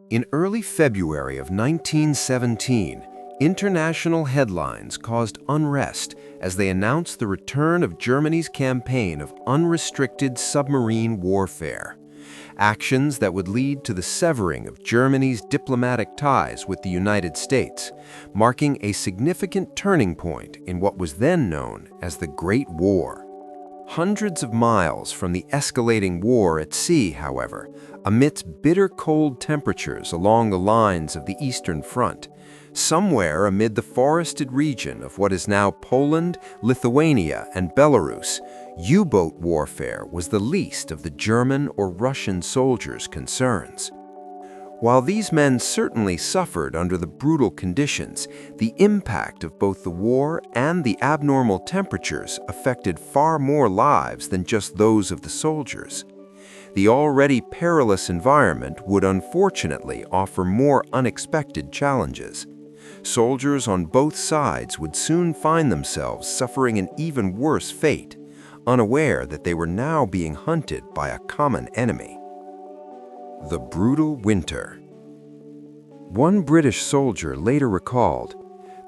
In early February of 1917, international headlines caused unrest as they announced the return of Germany's campaign of unrestricted submarine warfare. Actions that would lead to the severing of Germany's diplomatic ties with the United States, marking a significant turning point in what was then known as the Great War. Hundreds of miles from the escalating war at sea, however, amidst bitter cold temperatures along the lines of the Eastern Front, somewhere amid the forested region of what is now Poland, Lithuania, and Belarus, U-boat warfare was the least of the German or Russian soldiers' concerns. While these men certainly suffered under the brutal conditions, the impact of both the war and the abnormal temperatures affected far more lives than just those of the soldiers. The already perilous environment would unfortunately offer more unexpected challenges. Soldiers on both sides would soon find themselves suffering an even worse fate, unaware that they were now being hunted by a common enemy. The brutal winter. One British soldier later recalled,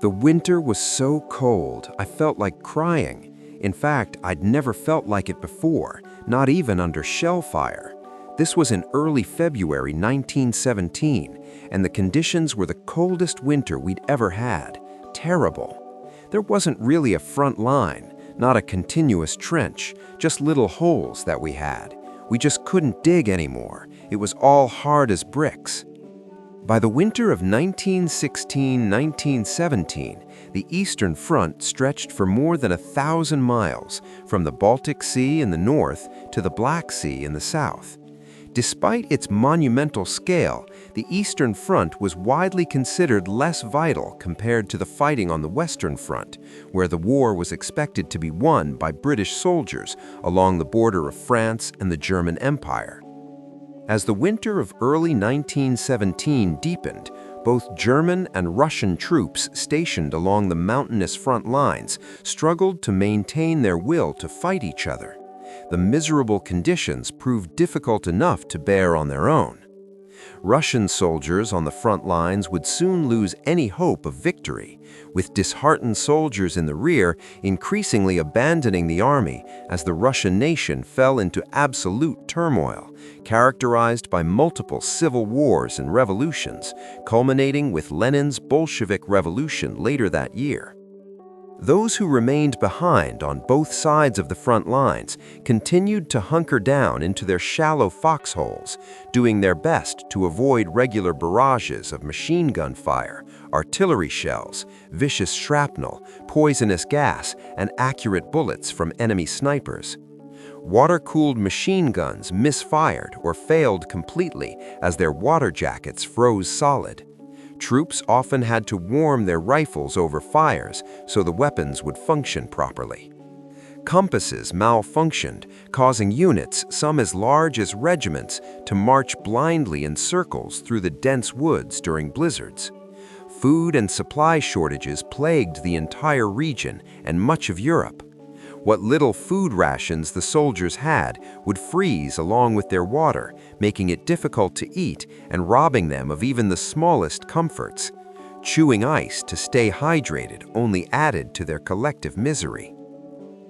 "The winter was so cold, I felt like crying. In fact, I'd never felt like it before, not even under shell fire." This was in early February 1917, and the conditions were the coldest winter we'd ever had. Terrible. There wasn't really a front line, not a continuous trench, just little holes that we had. We just couldn't dig anymore. It was all hard as bricks. By the winter of 1916-1917, the Eastern Front stretched for more than 1,000 miles, from the Baltic Sea in the north to the Black Sea in the south. Despite its monumental scale, the Eastern Front was widely considered less vital compared to the fighting on the Western Front, where the war was expected to be won by British soldiers along the border of France and the German Empire. As the winter of early 1917 deepened, both German and Russian troops stationed along the mountainous front lines struggled to maintain their will to fight each other. The miserable conditions proved difficult enough to bear on their own. Russian soldiers on the front lines would soon lose any hope of victory, with disheartened soldiers in the rear increasingly abandoning the army as the Russian nation fell into absolute turmoil, characterized by multiple civil wars and revolutions, culminating with Lenin's Bolshevik Revolution later that year. Those who remained behind on both sides of the front lines continued to hunker down into their shallow foxholes, doing their best to avoid regular barrages of machine gun fire, artillery shells, vicious shrapnel, poisonous gas, and accurate bullets from enemy snipers. Water-cooled machine guns misfired or failed completely as their water jackets froze solid. Troops often had to warm their rifles over fires so the weapons would function properly. Compasses malfunctioned, causing units, some as large as regiments, to march blindly in circles through the dense woods during blizzards. Food and supply shortages plagued the entire region and much of Europe. What little food rations the soldiers had would freeze along with their water, making it difficult to eat and robbing them of even the smallest comforts. Chewing ice to stay hydrated only added to their collective misery.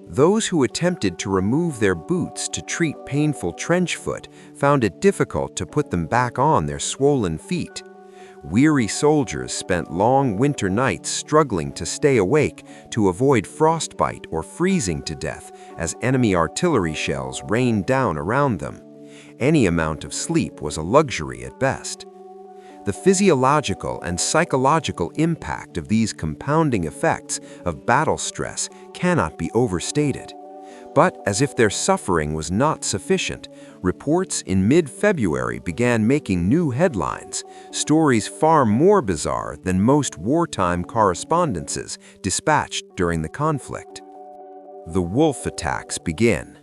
Those who attempted to remove their boots to treat painful trench foot found it difficult to put them back on their swollen feet. Weary soldiers spent long winter nights struggling to stay awake to avoid frostbite or freezing to death as enemy artillery shells rained down around them. Any amount of sleep was a luxury at best. The physiological and psychological impact of these compounding effects of battle stress cannot be overstated. But as if their suffering was not sufficient, reports in mid-February began making new headlines, stories far more bizarre than most wartime correspondences dispatched during the conflict. The wolf attacks begin.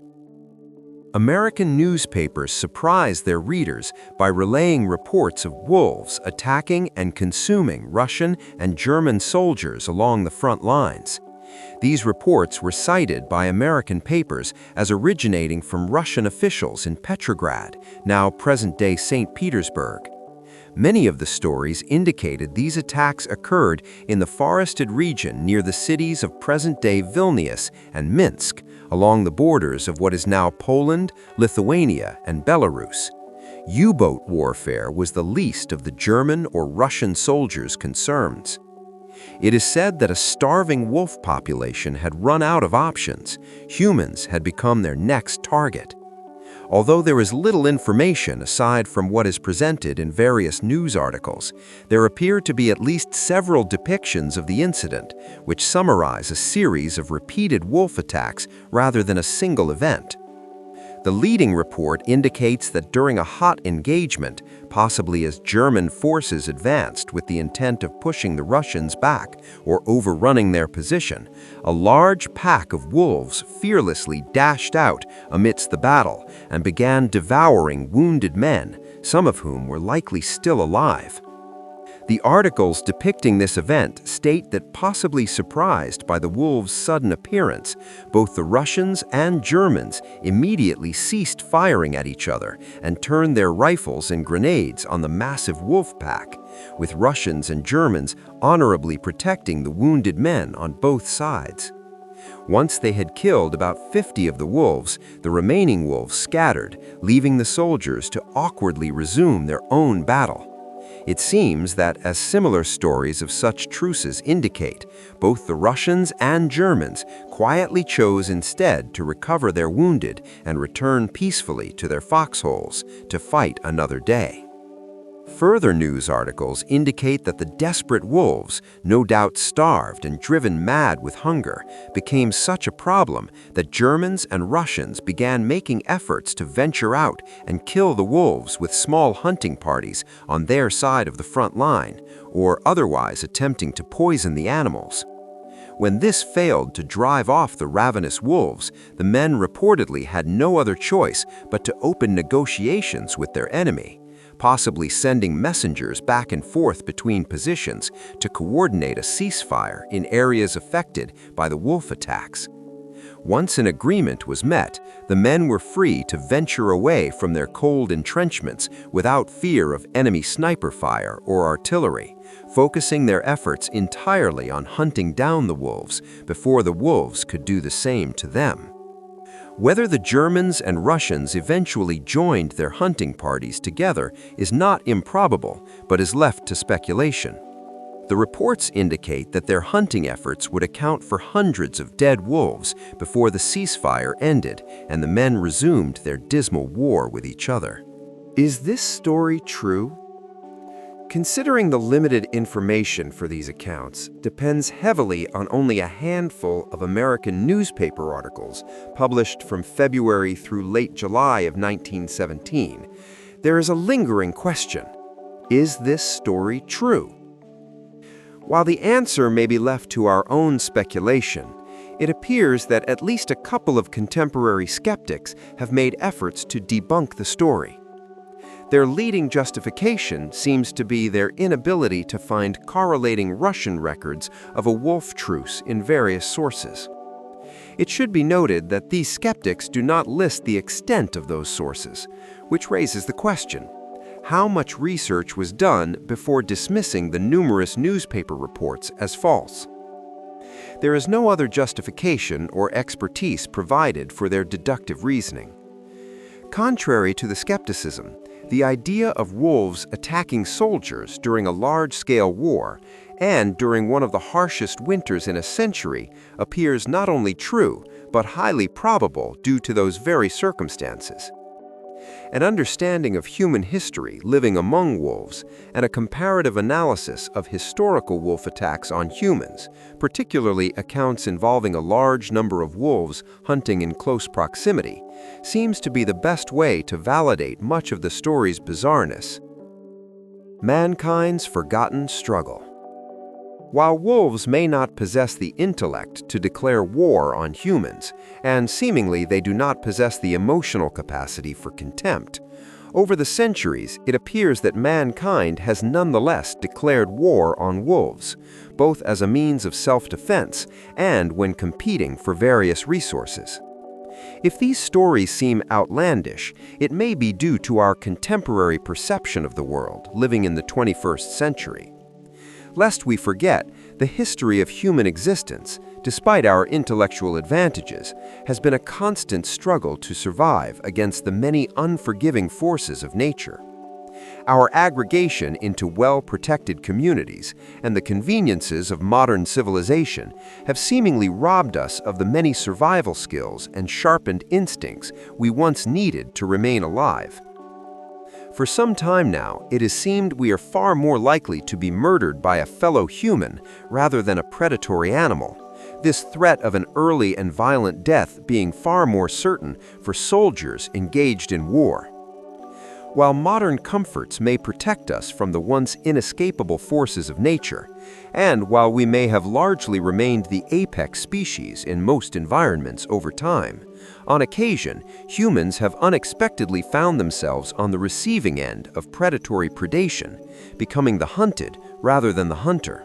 American newspapers surprised their readers by relaying reports of wolves attacking and consuming Russian and German soldiers along the front lines. These reports were cited by American papers as originating from Russian officials in Petrograd, now present-day St. Petersburg. Many of the stories indicated these attacks occurred in the forested region near the cities of present-day Vilnius and Minsk, along the borders of what is now Poland, Lithuania, and Belarus. U-boat warfare was the least of the German or Russian soldiers' concerns. It is said that a starving wolf population had run out of options. Humans had become their next target. Although there is little information aside from what is presented in various news articles, there appear to be at least several depictions of the incident, which summarize a series of repeated wolf attacks rather than a single event. The leading report indicates that during a hot engagement, possibly as German forces advanced with the intent of pushing the Russians back or overrunning their position, a large pack of wolves fearlessly dashed out amidst the battle and began devouring wounded men, some of whom were likely still alive. The articles depicting this event state that, possibly surprised by the wolves' sudden appearance, both the Russians and Germans immediately ceased firing at each other and turned their rifles and grenades on the massive wolf pack, with Russians and Germans honorably protecting the wounded men on both sides. Once they had killed about 50 of the wolves, the remaining wolves scattered, leaving the soldiers to awkwardly resume their own battle. It seems that, as similar stories of such truces indicate, both the Russians and Germans quietly chose instead to recover their wounded and return peacefully to their foxholes to fight another day. Further news articles indicate that the desperate wolves, no doubt starved and driven mad with hunger, became such a problem that Germans and Russians began making efforts to venture out and kill the wolves with small hunting parties on their side of the front line, or otherwise attempting to poison the animals. When this failed to drive off the ravenous wolves, the men reportedly had no other choice but to open negotiations with their enemy, possibly sending messengers back and forth between positions to coordinate a ceasefire in areas affected by the wolf attacks. Once an agreement was met, the men were free to venture away from their cold entrenchments without fear of enemy sniper fire or artillery, focusing their efforts entirely on hunting down the wolves before the wolves could do the same to them. Whether the Germans and Russians eventually joined their hunting parties together is not improbable, but is left to speculation. The reports indicate that their hunting efforts would account for hundreds of dead wolves before the ceasefire ended and the men resumed their dismal war with each other. Is this story true? Considering the limited information for these accounts depends heavily on only a handful of American newspaper articles published from February through late July of 1917, there is a lingering question: is this story true? While the answer may be left to our own speculation, it appears that at least a couple of contemporary skeptics have made efforts to debunk the story. Their leading justification seems to be their inability to find correlating Russian records of a wolf truce in various sources. It should be noted that these skeptics do not list the extent of those sources, which raises the question: how much research was done before dismissing the numerous newspaper reports as false? There is no other justification or expertise provided for their deductive reasoning. Contrary to the skepticism, the idea of wolves attacking soldiers during a large-scale war and during one of the harshest winters in a century appears not only true, but highly probable due to those very circumstances. An understanding of human history living among wolves and a comparative analysis of historical wolf attacks on humans, particularly accounts involving a large number of wolves hunting in close proximity, seems to be the best way to validate much of the story's bizarreness. Mankind's forgotten struggle. While wolves may not possess the intellect to declare war on humans, and seemingly they do not possess the emotional capacity for contempt, over the centuries it appears that mankind has nonetheless declared war on wolves, both as a means of self-defense and when competing for various resources. If these stories seem outlandish, it may be due to our contemporary perception of the world living in the 21st century. Lest we forget, the history of human existence, despite our intellectual advantages, has been a constant struggle to survive against the many unforgiving forces of nature. Our aggregation into well-protected communities and the conveniences of modern civilization have seemingly robbed us of the many survival skills and sharpened instincts we once needed to remain alive. For some time now, it has seemed we are far more likely to be murdered by a fellow human rather than a predatory animal, this threat of an early and violent death being far more certain for soldiers engaged in war. While modern comforts may protect us from the once inescapable forces of nature, and while we may have largely remained the apex species in most environments over time, on occasion, humans have unexpectedly found themselves on the receiving end of predatory predation, becoming the hunted rather than the hunter.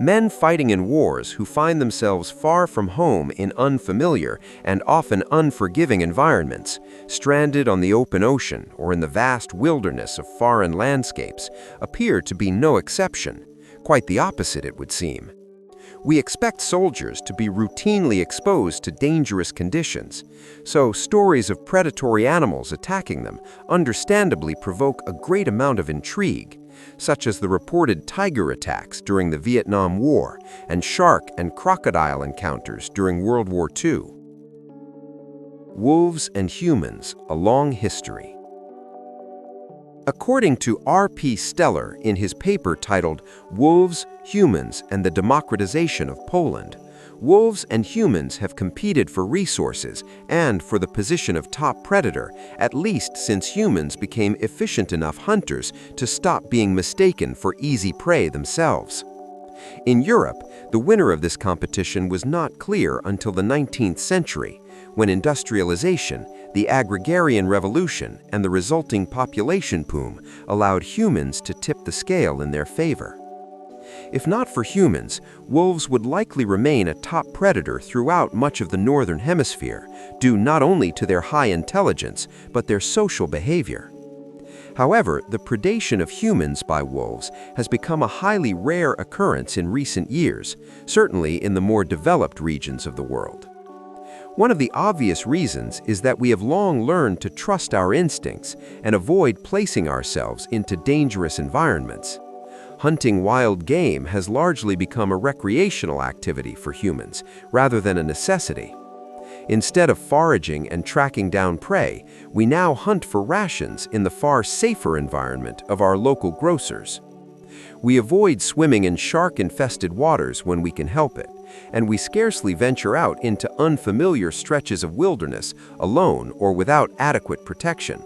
Men fighting in wars who find themselves far from home in unfamiliar and often unforgiving environments, stranded on the open ocean or in the vast wilderness of foreign landscapes, appear to be no exception. Quite the opposite, it would seem. We expect soldiers to be routinely exposed to dangerous conditions, so stories of predatory animals attacking them understandably provoke a great amount of intrigue, such as the reported tiger attacks during the Vietnam War and shark and crocodile encounters during World War II. Wolves and Humans: A Long History. According to R.P. Steller in his paper titled Wolves, Humans, and the Democratization of Poland, wolves and humans have competed for resources and for the position of top predator, at least since humans became efficient enough hunters to stop being mistaken for easy prey themselves. In Europe, the winner of this competition was not clear until the 19th century, when industrialization, the agrarian revolution, and the resulting population boom allowed humans to tip the scale in their favor. If not for humans, wolves would likely remain a top predator throughout much of the northern hemisphere, due not only to their high intelligence, but their social behavior. However, the predation of humans by wolves has become a highly rare occurrence in recent years, certainly in the more developed regions of the world. One of the obvious reasons is that we have long learned to trust our instincts and avoid placing ourselves into dangerous environments. Hunting wild game has largely become a recreational activity for humans, rather than a necessity. Instead of foraging and tracking down prey, we now hunt for rations in the far safer environment of our local grocers. We avoid swimming in shark-infested waters when we can help it, and we scarcely venture out into unfamiliar stretches of wilderness alone or without adequate protection.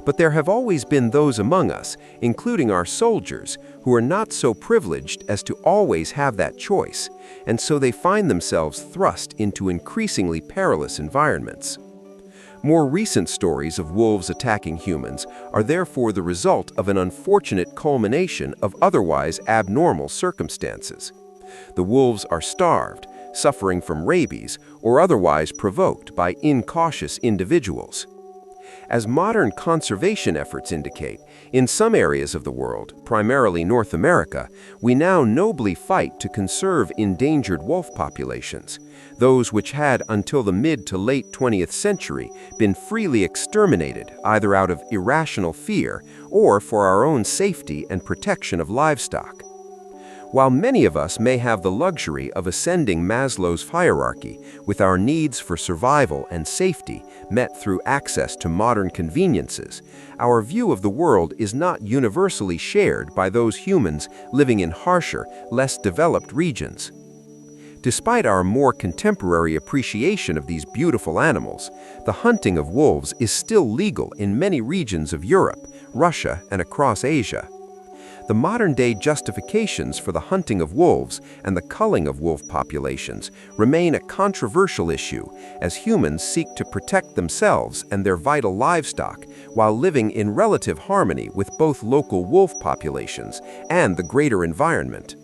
But there have always been those among us, including our soldiers, who are not so privileged as to always have that choice, and so they find themselves thrust into increasingly perilous environments. More recent stories of wolves attacking humans are therefore the result of an unfortunate culmination of otherwise abnormal circumstances. The wolves are starved, suffering from rabies, or otherwise provoked by incautious individuals. As modern conservation efforts indicate, in some areas of the world, primarily North America, we now nobly fight to conserve endangered wolf populations, those which had until the mid to late 20th century been freely exterminated either out of irrational fear or for our own safety and protection of livestock. While many of us may have the luxury of ascending Maslow's hierarchy with our needs for survival and safety met through access to modern conveniences, our view of the world is not universally shared by those humans living in harsher, less developed regions. Despite our more contemporary appreciation of these beautiful animals, the hunting of wolves is still legal in many regions of Europe, Russia, and across Asia. The modern-day justifications for the hunting of wolves and the culling of wolf populations remain a controversial issue as humans seek to protect themselves and their vital livestock while living in relative harmony with both local wolf populations and the greater environment.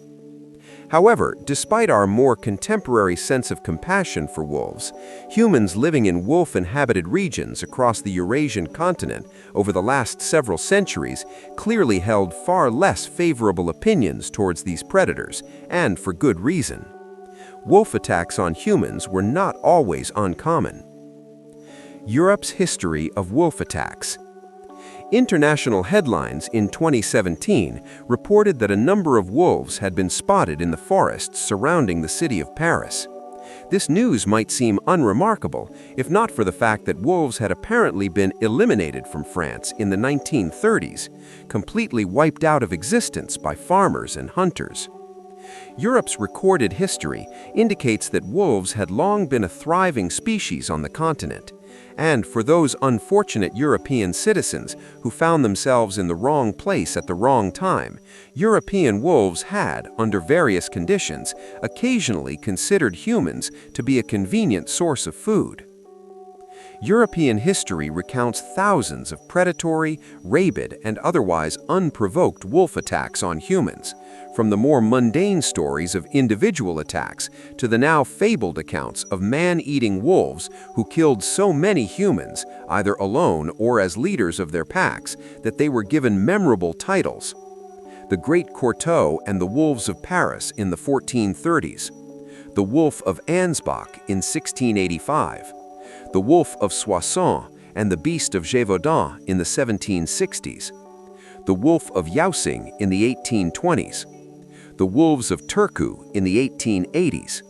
However, despite our more contemporary sense of compassion for wolves, humans living in wolf-inhabited regions across the Eurasian continent over the last several centuries clearly held far less favorable opinions towards these predators, and for good reason. Wolf attacks on humans were not always uncommon. Europe's history of wolf attacks. International headlines in 2017 reported that a number of wolves had been spotted in the forests surrounding the city of Paris. This news might seem unremarkable, if not for the fact that wolves had apparently been eliminated from France in the 1930s, completely wiped out of existence by farmers and hunters. Europe's recorded history indicates that wolves had long been a thriving species on the continent. And for those unfortunate European citizens who found themselves in the wrong place at the wrong time, European wolves had, under various conditions, occasionally considered humans to be a convenient source of food. European history recounts thousands of predatory, rabid, and otherwise unprovoked wolf attacks on humans, from the more mundane stories of individual attacks to the now fabled accounts of man-eating wolves who killed so many humans, either alone or as leaders of their packs, that they were given memorable titles. The Great Cortot and the Wolves of Paris in the 1430s, the Wolf of Ansbach in 1685, the Wolf of Soissons and the Beast of Gévaudan in the 1760s, the Wolf of Yausing in the 1820s, the Wolves of Turku in the 1880s.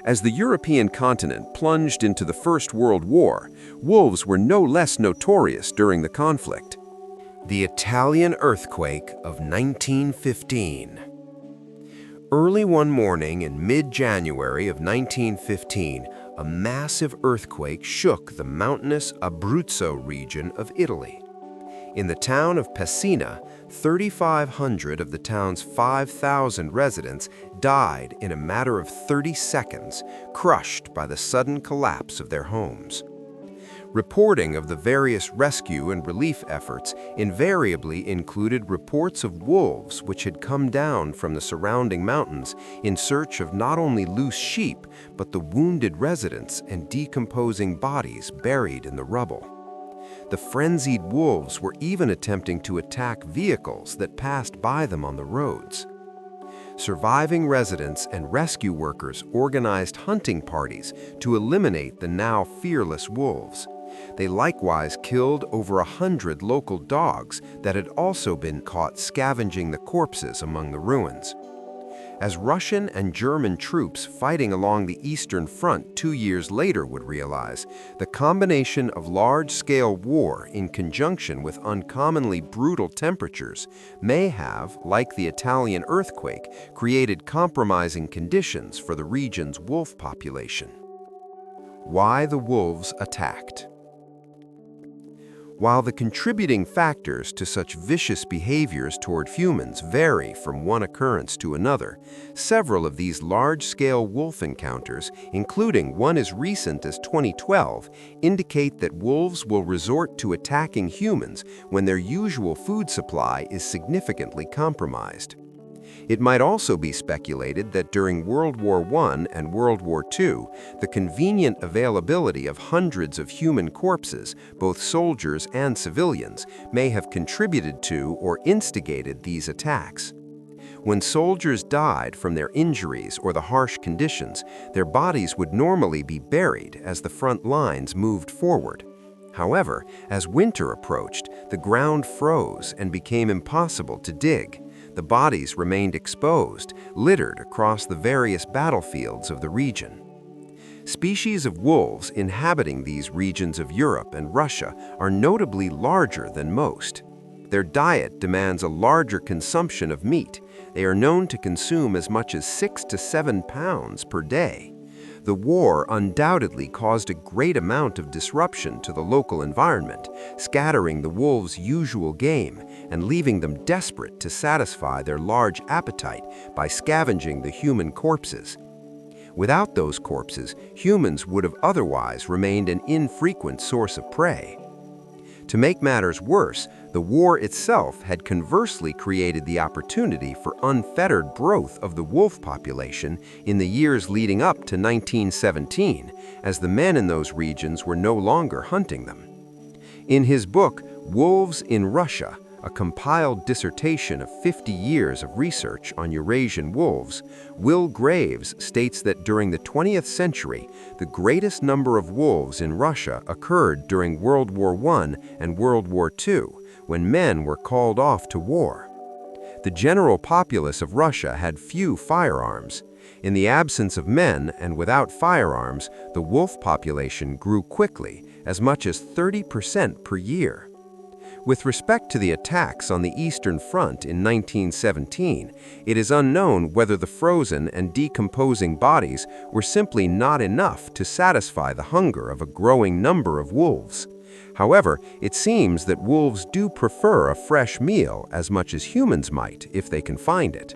As the European continent plunged into the First World War, wolves were no less notorious during the conflict. The Italian earthquake of 1915. Early one morning in mid-January of 1915, a massive earthquake shook the mountainous Abruzzo region of Italy. In the town of Pessina, 3,500 of the town's 5,000 residents died in a matter of 30 seconds, crushed by the sudden collapse of their homes. Reporting of the various rescue and relief efforts invariably included reports of wolves which had come down from the surrounding mountains in search of not only loose sheep, but the wounded residents and decomposing bodies buried in the rubble. The frenzied wolves were even attempting to attack vehicles that passed by them on the roads. Surviving residents and rescue workers organized hunting parties to eliminate the now fearless wolves. They likewise killed over 100 local dogs that had also been caught scavenging the corpses among the ruins. As Russian and German troops fighting along the Eastern Front 2 years later would realize, the combination of large-scale war in conjunction with uncommonly brutal temperatures may have, like the Italian earthquake, created compromising conditions for the region's wolf population. Why the wolves attacked. While the contributing factors to such vicious behaviors toward humans vary from one occurrence to another, several of these large-scale wolf encounters, including one as recent as 2012, indicate that wolves will resort to attacking humans when their usual food supply is significantly compromised. It might also be speculated that during World War I and World War II, the convenient availability of hundreds of human corpses, both soldiers and civilians, may have contributed to or instigated these attacks. When soldiers died from their injuries or the harsh conditions, their bodies would normally be buried as the front lines moved forward. However, as winter approached, the ground froze and became impossible to dig. The bodies remained exposed, littered across the various battlefields of the region. Species of wolves inhabiting these regions of Europe and Russia are notably larger than most. Their diet demands a larger consumption of meat. They are known to consume as much as 6 to 7 pounds per day. The war undoubtedly caused a great amount of disruption to the local environment, scattering the wolves' usual game and leaving them desperate to satisfy their large appetite by scavenging the human corpses. Without those corpses, humans would have otherwise remained an infrequent source of prey. To make matters worse, The war itself had conversely created the opportunity for unfettered growth of the wolf population in the years leading up to 1917, as the men in those regions were no longer hunting them. In his book, Wolves in Russia, a compiled dissertation of 50 years of research on Eurasian wolves, Will Graves states that during the 20th century, the greatest number of wolves in Russia occurred during World War I and World War II, when men were called off to war. The general populace of Russia had few firearms. In the absence of men and without firearms, the wolf population grew quickly, as much as 30% per year. With respect to the attacks on the Eastern Front in 1917, it is unknown whether the frozen and decomposing bodies were simply not enough to satisfy the hunger of a growing number of wolves. However, it seems that wolves do prefer a fresh meal as much as humans might if they can find it.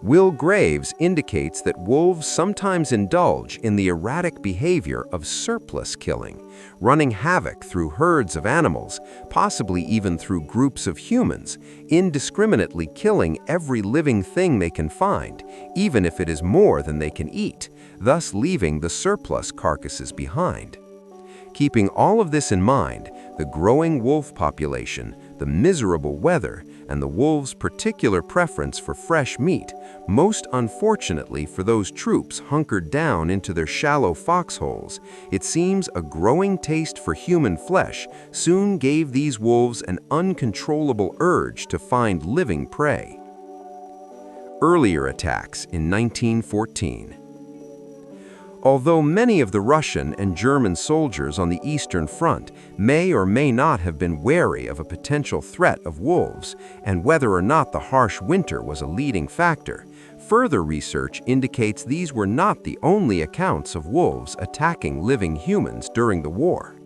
Will Graves indicates that wolves sometimes indulge in the erratic behavior of surplus killing, running havoc through herds of animals, possibly even through groups of humans, indiscriminately killing every living thing they can find, even if it is more than they can eat, thus leaving the surplus carcasses behind. Keeping all of this in mind, the growing wolf population, the miserable weather, and the wolves' particular preference for fresh meat, most unfortunately for those troops hunkered down into their shallow foxholes, it seems a growing taste for human flesh soon gave these wolves an uncontrollable urge to find living prey. Earlier attacks in 1914. Although many of the Russian and German soldiers on the Eastern Front may or may not have been wary of a potential threat of wolves, and whether or not the harsh winter was a leading factor, further research indicates these were not the only accounts of wolves attacking living humans during the war.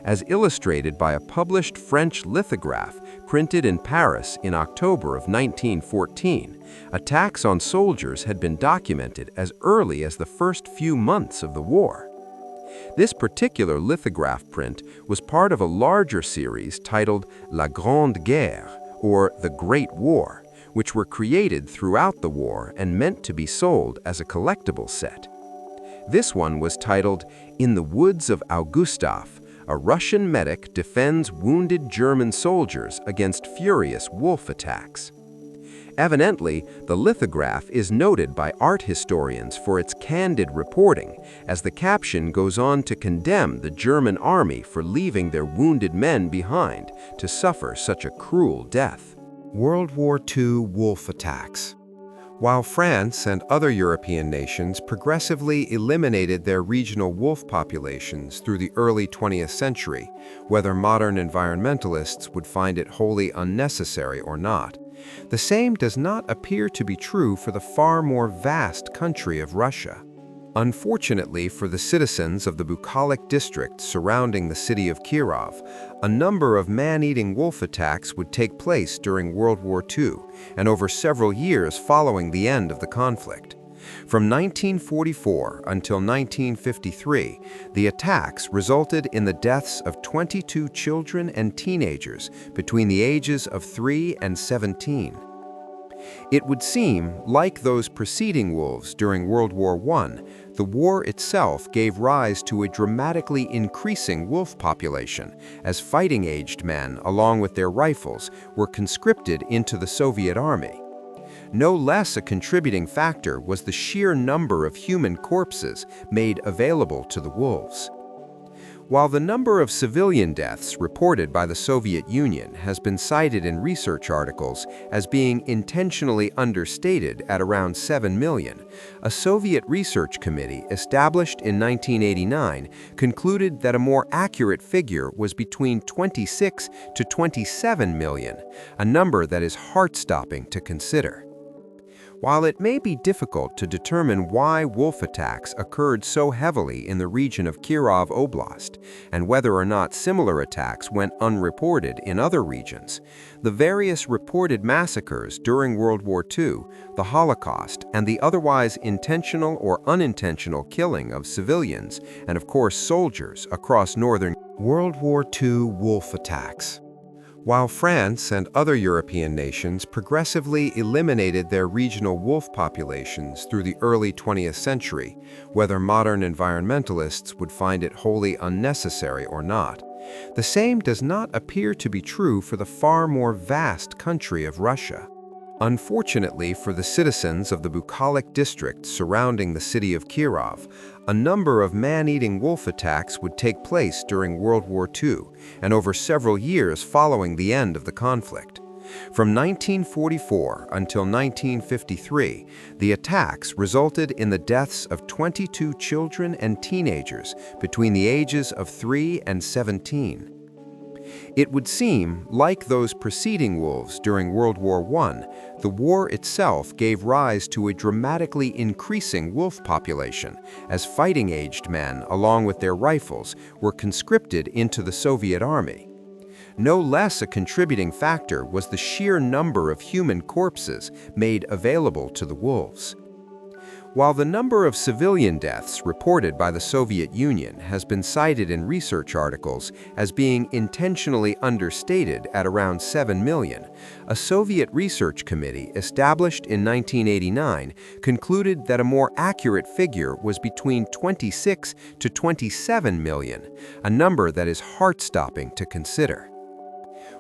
As illustrated by a published French lithograph printed in Paris in October of 1914, attacks on soldiers had been documented as early as the first few months of the war. This particular lithograph print was part of a larger series titled La Grande Guerre, or The Great War, which were created throughout the war and meant to be sold as a collectible set. This one was titled In the Woods of Augustov, a Russian medic defends wounded German soldiers against furious wolf attacks. Evidently, the lithograph is noted by art historians for its candid reporting, as the caption goes on to condemn the German army for leaving their wounded men behind to suffer such a cruel death. World War II wolf attacks. While France and other European nations progressively eliminated their regional wolf populations through the early 20th century, whether modern environmentalists would find it wholly unnecessary or not, the same does not appear to be true for the far more vast country of Russia. Unfortunately for the citizens of the bucolic district surrounding the city of Kirov, a number of man-eating wolf attacks would take place during World War II and over several years following the end of the conflict. From 1944 until 1953, the attacks resulted in the deaths of 22 children and teenagers between the ages of 3 and 17. It would seem, like those preceding wolves during World War I, the war itself gave rise to a dramatically increasing wolf population as fighting-aged men, along with their rifles, were conscripted into the Soviet army. No less a contributing factor was the sheer number of human corpses made available to the wolves. While the number of civilian deaths reported by the Soviet Union has been cited in research articles as being intentionally understated at around 7 million, a Soviet research committee established in 1989 concluded that a more accurate figure was between 26 to 27 million, a number that is heart-stopping to consider. While it may be difficult to determine why wolf attacks occurred so heavily in the region of Kirov Oblast, and whether or not similar attacks went unreported in other regions, the various reported massacres during World War II, the Holocaust, and the otherwise intentional or unintentional killing of civilians, and of course soldiers across northern World War II wolf attacks. While France and other European nations progressively eliminated their regional wolf populations through the early 20th century, whether modern environmentalists would find it wholly unnecessary or not, the same does not appear to be true for the far more vast country of Russia. Unfortunately for the citizens of the bucolic district surrounding the city of Kirov, a number of man-eating wolf attacks would take place during World War II and over several years following the end of the conflict. From 1944 until 1953, the attacks resulted in the deaths of 22 children and teenagers between the ages of 3 and 17. It would seem, like those preceding wolves during World War I, the war itself gave rise to a dramatically increasing wolf population as fighting-aged men, along with their rifles, were conscripted into the Soviet army. No less a contributing factor was the sheer number of human corpses made available to the wolves. While the number of civilian deaths reported by the Soviet Union has been cited in research articles as being intentionally understated at around 7 million, a Soviet research committee established in 1989 concluded that a more accurate figure was between 26 to 27 million, a number that is heart-stopping to consider.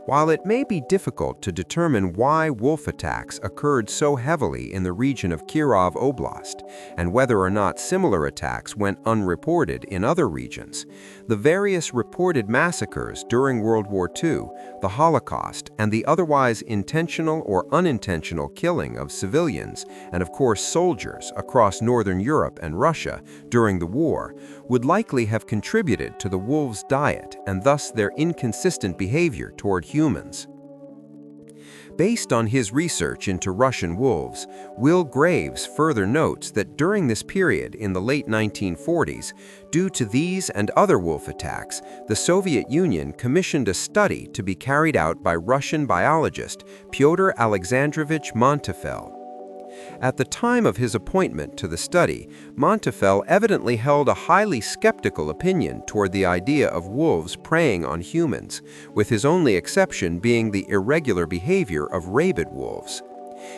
While it may be difficult to determine why wolf attacks occurred so heavily in the region of Kirov Oblast, and whether or not similar attacks went unreported in other regions, the various reported massacres during World War II, the Holocaust, and the otherwise intentional or unintentional killing of civilians, and of course soldiers, across Northern Europe and Russia during the war, would likely have contributed to the wolves' diet and thus their inconsistent behavior toward humans. Based on his research into Russian wolves, Will Graves further notes that during this period in the late 1940s, due to these and other wolf attacks, the Soviet Union commissioned a study to be carried out by Russian biologist Pyotr Alexandrovich Manteyfel. At the time of his appointment to the study, Manteyfel evidently held a highly skeptical opinion toward the idea of wolves preying on humans, with his only exception being the irregular behavior of rabid wolves.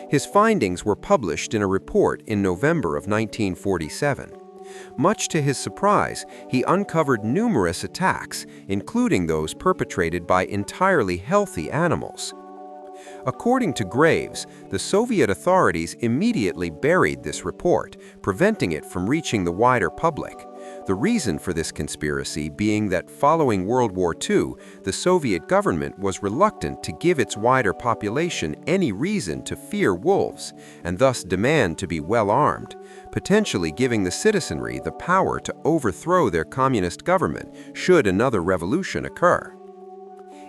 His findings were published in a report in November of 1947. Much to his surprise, he uncovered numerous attacks, including those perpetrated by entirely healthy animals. According to Graves, the Soviet authorities immediately buried this report, preventing it from reaching the wider public. The reason for this conspiracy being that following World War II, the Soviet government was reluctant to give its wider population any reason to fear wolves, and thus demand to be well armed, potentially giving the citizenry the power to overthrow their communist government should another revolution occur.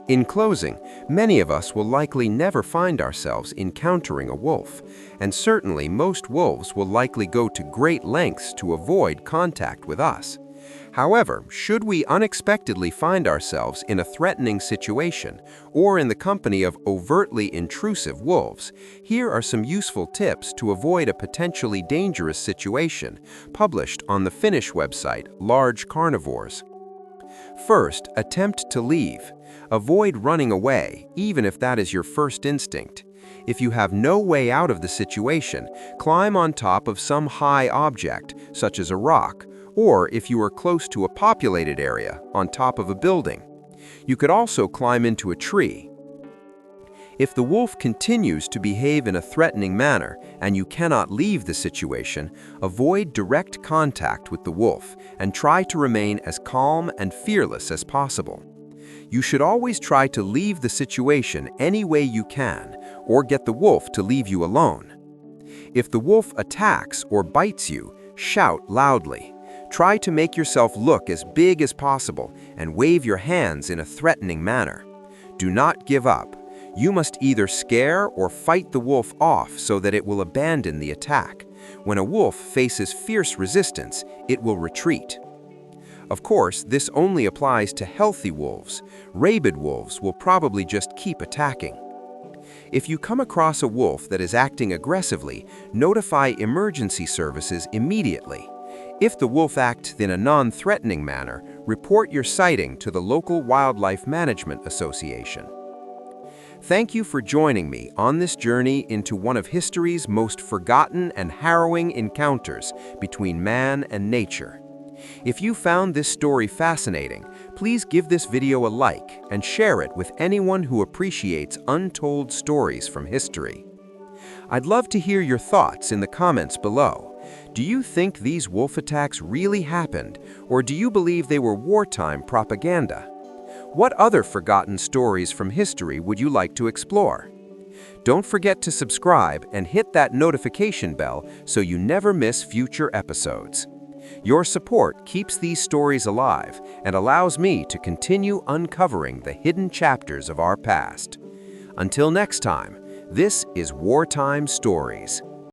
In closing, many of us will likely never find ourselves encountering a wolf, and certainly most wolves will likely go to great lengths to avoid contact with us. However, should we unexpectedly find ourselves in a threatening situation or in the company of overtly intrusive wolves, here are some useful tips to avoid a potentially dangerous situation, published on the Finnish website Large Carnivores. First, attempt to leave. Avoid running away, even if that is your first instinct. If you have no way out of the situation, climb on top of some high object, such as a rock, or if you are close to a populated area, on top of a building. You could also climb into a tree. If the wolf continues to behave in a threatening manner and you cannot leave the situation, avoid direct contact with the wolf and try to remain as calm and fearless as possible. You should always try to leave the situation any way you can, or get the wolf to leave you alone. If the wolf attacks or bites you, shout loudly. Try to make yourself look as big as possible and wave your hands in a threatening manner. Do not give up. You must either scare or fight the wolf off so that it will abandon the attack. When a wolf faces fierce resistance, it will retreat. Of course, this only applies to healthy wolves. Rabid wolves will probably just keep attacking. If you come across a wolf that is acting aggressively, notify emergency services immediately. If the wolf acts in a non-threatening manner, report your sighting to the local Wildlife Management Association. Thank you for joining me on this journey into one of history's most forgotten and harrowing encounters between man and nature. If you found this story fascinating, please give this video a like and share it with anyone who appreciates untold stories from history. I'd love to hear your thoughts in the comments below. Do you think these wolf attacks really happened, or do you believe they were wartime propaganda? What other forgotten stories from history would you like to explore? Don't forget to subscribe and hit that notification bell so you never miss future episodes. Your support keeps these stories alive and allows me to continue uncovering the hidden chapters of our past. Until next time, this is Wartime Stories.